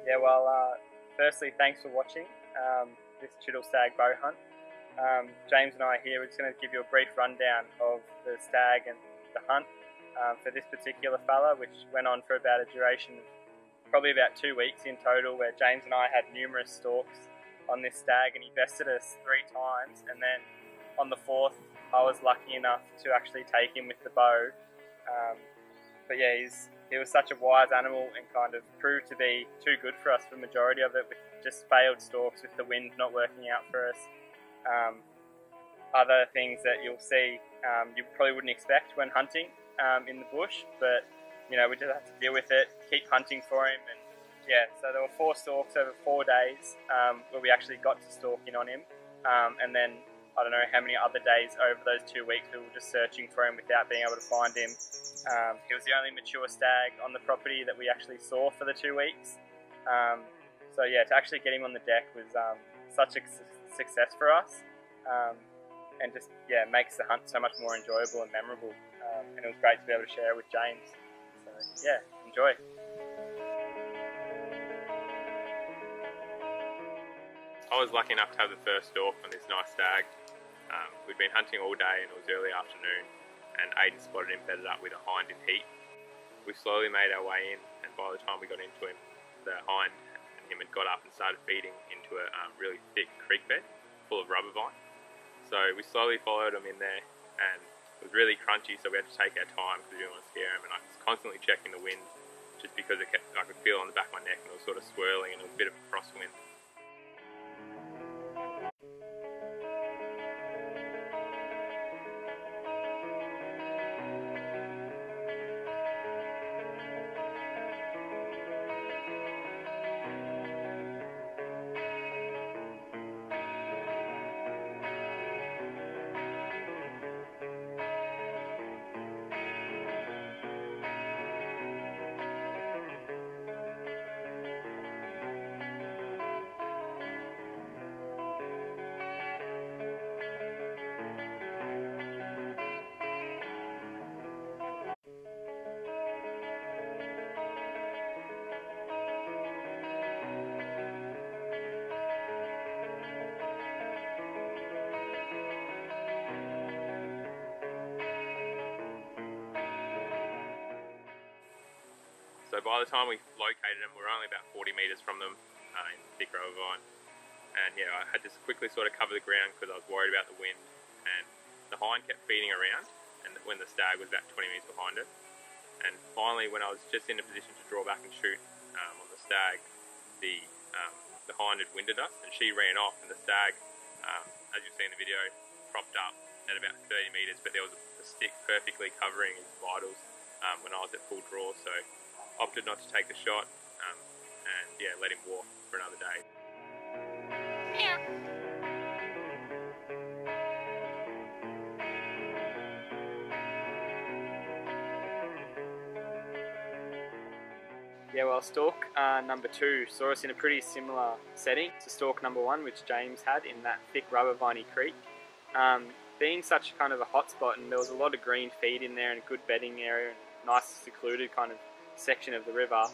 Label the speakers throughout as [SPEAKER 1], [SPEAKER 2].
[SPEAKER 1] Yeah, well, firstly, thanks for watching this Chital Stag bow hunt. James and I are here. We're just going to give you a brief rundown of the stag and the hunt for this particular fella, which went on for about a duration of probably about 2 weeks in total, where James and I had numerous stalks on this stag, and he bested us 3 times, and then on the 4th I was lucky enough to actually take him with the bow. But yeah, he was such a wise animal and kind of proved to be too good for us for the majority of it, with just failed stalks with the wind not working out for us. Other things that you'll see you probably wouldn't expect when hunting in the bush, but you know, we just have to deal with it, keep hunting for him. And yeah, so there were 4 stalks over 4 days where we actually got to stalking on him, and then I don't know how many other days over those 2 weeks we were just searching for him without being able to find him. He was the only mature stag on the property that we actually saw for the 2 weeks. So yeah, to actually get him on the deck was such a success for us, and just yeah, makes the hunt so much more enjoyable and memorable. And it was great to be able to share it with James. So yeah, enjoy.
[SPEAKER 2] I was lucky enough to have the first stalk on this nice stag. We'd been hunting all day and it was early afternoon, and Aiden spotted him bedded up with a hind in heat. We slowly made our way in, and by the time we got into him, the hind and him had got up and started feeding into a really thick creek bed full of rubber vine. So we slowly followed him in there, and it was really crunchy, so we had to take our time because we didn't want to scare him, and I was constantly checking the wind just because I could feel it on the back of my neck and it was sort of swirling and it was a bit of a crosswind. So by the time we located them, we were only about 40 metres from them in thick rubber vine. And yeah, I had to quickly sort of cover the ground because I was worried about the wind. And the hind kept feeding around, and when the stag was about 20 metres behind it. And finally, when I was just in a position to draw back and shoot on the stag, the hind had winded us, and she ran off, and the stag, as you've seen in the video, propped up at about 30 metres, but there was a stick perfectly covering his vitals when I was at full draw. So opted not to take the shot, and yeah, let him walk for another day.
[SPEAKER 1] Yeah, well, stalk number 2 saw us in a pretty similar setting to stalk number 1, which James had in that thick rubber viney creek. Being such kind of a hot spot, and there was a lot of green feed in there and a good bedding area and nice secluded kind of section of the river,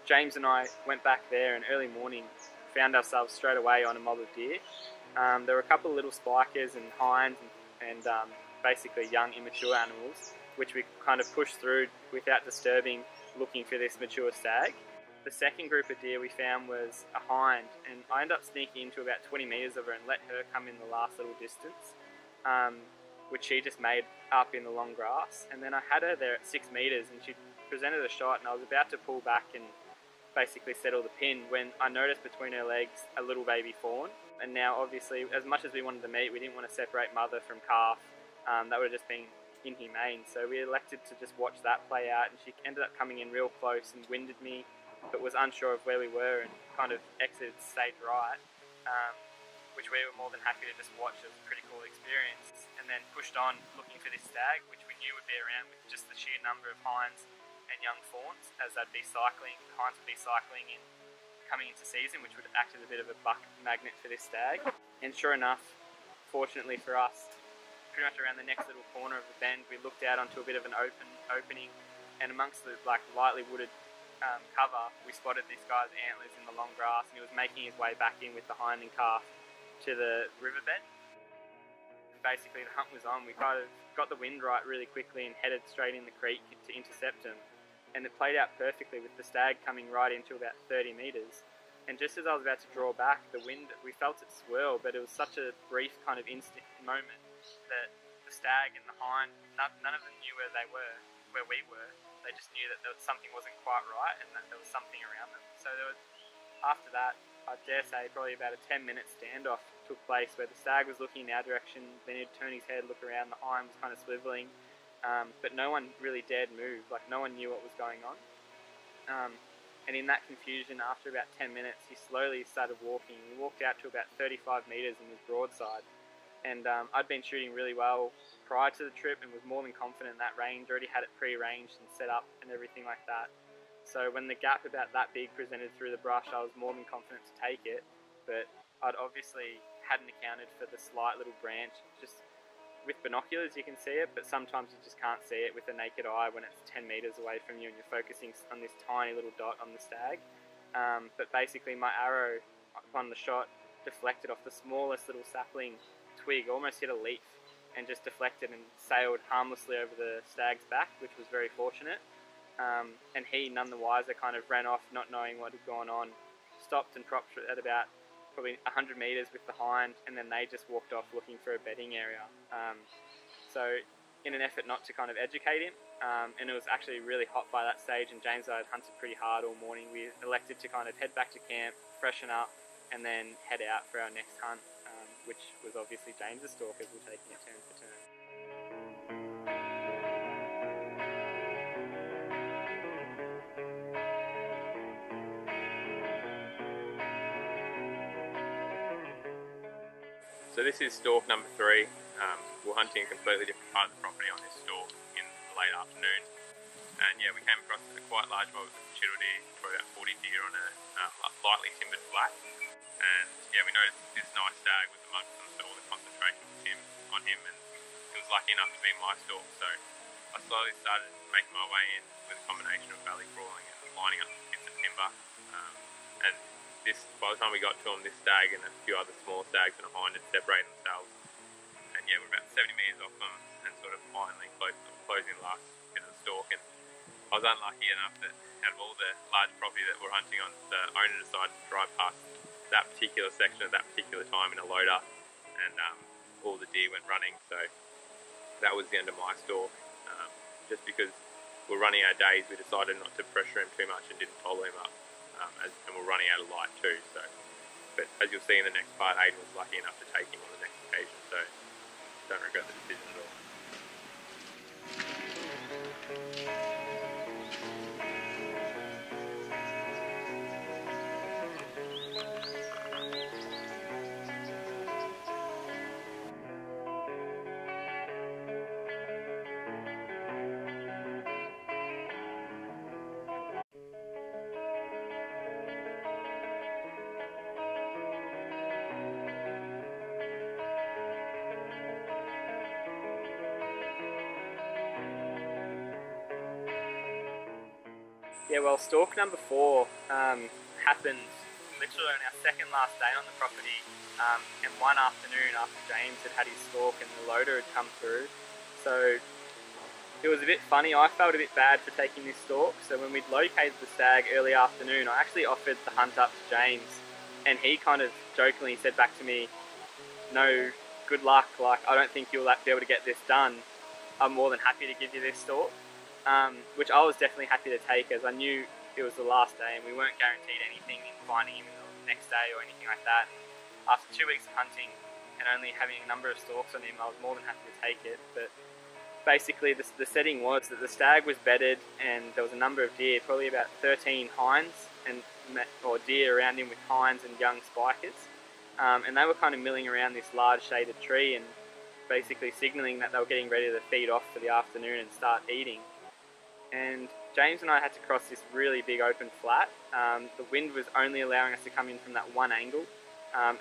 [SPEAKER 1] James and I went back there, and early morning found ourselves straight away on a mob of deer. There were a couple of little spikers and hinds and basically young immature animals, which we kind of pushed through without disturbing, looking for this mature stag. The second group of deer we found was a hind, and I ended up sneaking into about 20 metres of her and let her come in the last little distance, which she just made up in the long grass. And then I had her there at 6 metres, and she presented a shot, and I was about to pull back and basically settle the pin when I noticed between her legs a little baby fawn. And now obviously, as much as we wanted to meet, we didn't want to separate mother from calf. That would have just been inhumane, so we elected to just watch that play out, and she ended up coming in real close and winded me, but was unsure of where we were and kind of exited stage right, which we were more than happy to just watch. It was a pretty cool experience, and then pushed on looking for this stag, which we knew would be around with just the sheer number of hinds and young fawns, as they'd be cycling, the hinds would be cycling in, coming into season, which would act as a bit of a buck magnet for this stag. And sure enough, fortunately for us, pretty much around the next little corner of the bend, we looked out onto a bit of an opening, and amongst the like lightly wooded cover, we spotted this guy's antlers in the long grass, and he was making his way back in with the hind and calf to the riverbed. And basically the hunt was on. We kind of got the wind right really quickly and headed straight in the creek to intercept him. And it played out perfectly with the stag coming right into about 30 metres. And just as I was about to draw back, the wind, we felt it swirl, but it was such a brief kind of instant moment that the stag and the hind, none of them knew where they were, where we were. They just knew that something wasn't quite right and that there was something around them. So there was, after that, I dare say probably about a 10-minute standoff took place where the stag was looking in our direction, then he'd turn his head, look around, the hind was kind of swivelling, but no one really dared move, like no one knew what was going on. And in that confusion, after about 10 minutes, he slowly started walking. He walked out to about 35 metres in his broadside. And I'd been shooting really well prior to the trip and was more than confident in that range, already had it pre-arranged and set up and everything like that. So when the gap about that big presented through the brush, I was more than confident to take it, but I'd obviously hadn't accounted for the slight little branch. Just with binoculars you can see it, but sometimes you just can't see it with the naked eye when it's 10 metres away from you and you're focusing on this tiny little dot on the stag. But basically my arrow upon the shot deflected off the smallest little sapling twig, almost hit a leaf, and just deflected and sailed harmlessly over the stag's back, which was very fortunate. And he, none the wiser, kind of ran off not knowing what had gone on, stopped and propped at about probably 100 metres with the hind, and then they just walked off looking for a bedding area. So in an effort not to kind of educate him, and it was actually really hot by that stage, and James and I had hunted pretty hard all morning, we elected to kind of head back to camp, freshen up, and then head out for our next hunt, which was obviously James's stalk, as we're taking it turn for turn.
[SPEAKER 2] So this is stalk number 3. We're hunting a completely different part of the property on this stalk in the late afternoon. And yeah, we came across a quite large mob of Chital Deer, probably about 40 deer on a lightly timbered flat. And yeah, we noticed this nice stag was amongst them, so all the concentration was on him, and he was lucky enough to be my stalk. So I slowly started making my way in with a combination of valley crawling and lining up bits of timber. And by the time we got to him, this stag and a few other small stags and a hind had separated themselves. And yeah, we're about 70 metres off them and sort of finally closing the last bit of the stalk. And I was unlucky enough that out of all the large property that we're hunting on, the owner decided to drive past that particular section at that particular time in a loader, and all the deer went running. So that was the end of my stalk. Just because we're running out of days, we decided not to pressure him too much and didn't follow him up. And we're running out of light too, so. But as you'll see in the next part, Aiden was lucky enough to take him on the next occasion, so don't regret the decision at all.
[SPEAKER 1] Yeah, well, stalk number 4 happened literally on our second last day on the property, and one afternoon after James had his stalk and the loader had come through. So it was a bit funny. I felt a bit bad for taking this stalk, so when we'd located the stag early afternoon, I actually offered the hunt up to James, and he kind of jokingly said back to me, "No, good luck, like I don't think you'll be able to get this done. I'm more than happy to give you this stalk." Which I was definitely happy to take, as I knew it was the last day and we weren't guaranteed anything in finding him the next day or anything like that. After 2 weeks of hunting and only having a number of stalks on him, I was more than happy to take it. But basically the setting was that the stag was bedded and there was a number of deer, probably about 13 hinds or deer around him with hinds and young spikers. And they were kind of milling around this large shaded tree and basically signalling that they were getting ready to feed off for the afternoon and start eating. And James and I had to cross this really big open flat. The wind was only allowing us to come in from that one angle,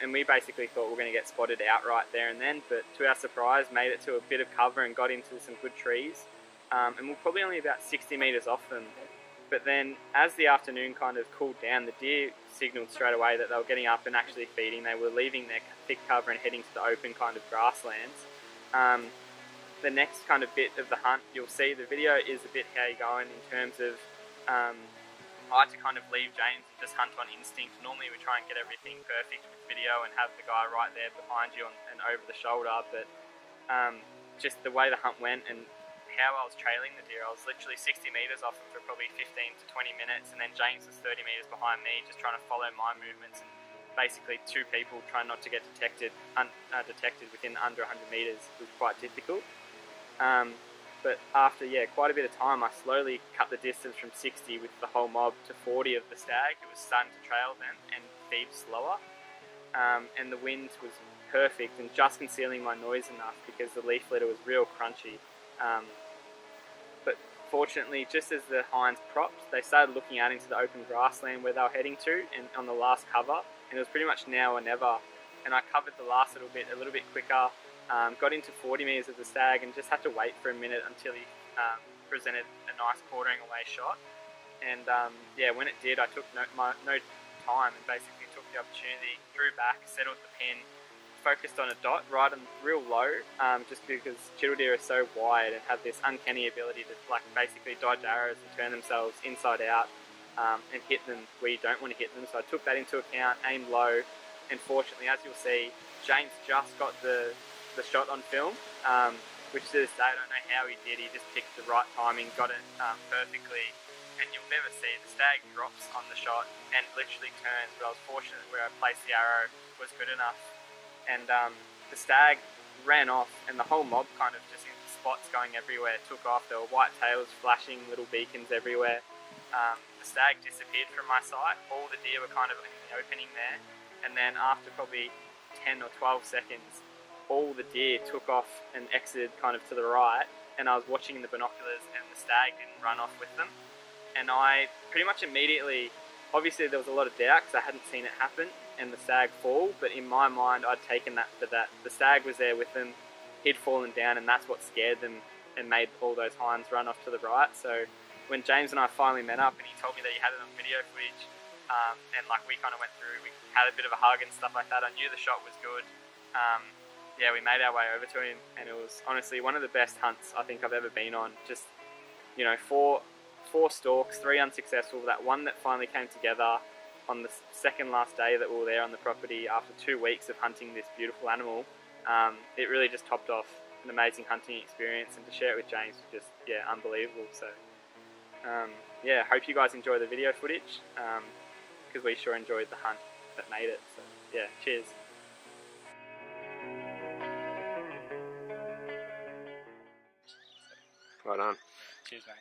[SPEAKER 1] and we basically thought we were going to get spotted outright there and then, but to our surprise made it to a bit of cover and got into some good trees, and we're probably only about 60 metres off them. But then as the afternoon kind of cooled down, the deer signalled straight away that they were getting up and actually feeding. They were leaving their thick cover and heading to the open kind of grasslands. The next kind of bit of the hunt, you'll see the video is a bit how you're going in terms of I like to kind of leave James and just hunt on instinct. Normally we try and get everything perfect with video and have the guy right there behind you and over the shoulder, but just the way the hunt went and how I was trailing the deer, I was literally 60 metres off him for probably 15 to 20 minutes, and then James was 30 metres behind me just trying to follow my movements, and basically two people trying not to get detected within under 100 metres was quite difficult. But after quite a bit of time, I slowly cut the distance from 60 with the whole mob to 40 of the stag. It was starting to trail them and feed slower, and the wind was perfect and just concealing my noise enough because the leaf litter was real crunchy. But fortunately, just as the hinds propped, they started looking out into the open grassland where they were heading to, and on the last cover, and it was pretty much now or never. And I covered the last little bit a little bit quicker. Got into 40 metres of the stag and just had to wait for a minute until he presented a nice quartering away shot. And when it did, I took no time and basically took the opportunity, drew back, settled the pin, focused on a dot right and real low, just because Chital Deer are so wide and have this uncanny ability to basically dodge arrows and turn themselves inside out and hit them where you don't want to hit them. So I took that into account, aimed low, and fortunately, as you'll see, James just got the shot on film, which to this day I don't know how he did. He just picked the right timing, got it perfectly, and you'll never see the stag drops on the shot and literally turns, but I was fortunate where I placed the arrow was good enough, and the stag ran off and the whole mob kind of just in spots going everywhere took off. There were white tails flashing, little beacons everywhere. The stag disappeared from my sight. All the deer were kind of in the opening there, and then after probably 10 or 12 seconds all the deer took off and exited kind of to the right, and I was watching in the binoculars and the stag didn't run off with them. And I pretty much immediately, obviously there was a lot of doubt because I hadn't seen it happen and the stag fall, but in my mind I'd taken that for that. The stag was there with them, he'd fallen down, and that's what scared them and made all those hinds run off to the right. So when James and I finally met up and he told me that he had it on video footage, and we kind of went through, we had a bit of a hug and stuff like that, I knew the shot was good. We made our way over to him, and it was honestly one of the best hunts I think I've ever been on. Just, four stalks, 3 unsuccessful, that one that finally came together on the second last day that we were there on the property after 2 weeks of hunting this beautiful animal. It really just topped off an amazing hunting experience, and to share it with James was just, unbelievable. So, hope you guys enjoy the video footage, because we sure enjoyed the hunt that made it. So, cheers.
[SPEAKER 2] Right on.
[SPEAKER 1] Cheers, mate.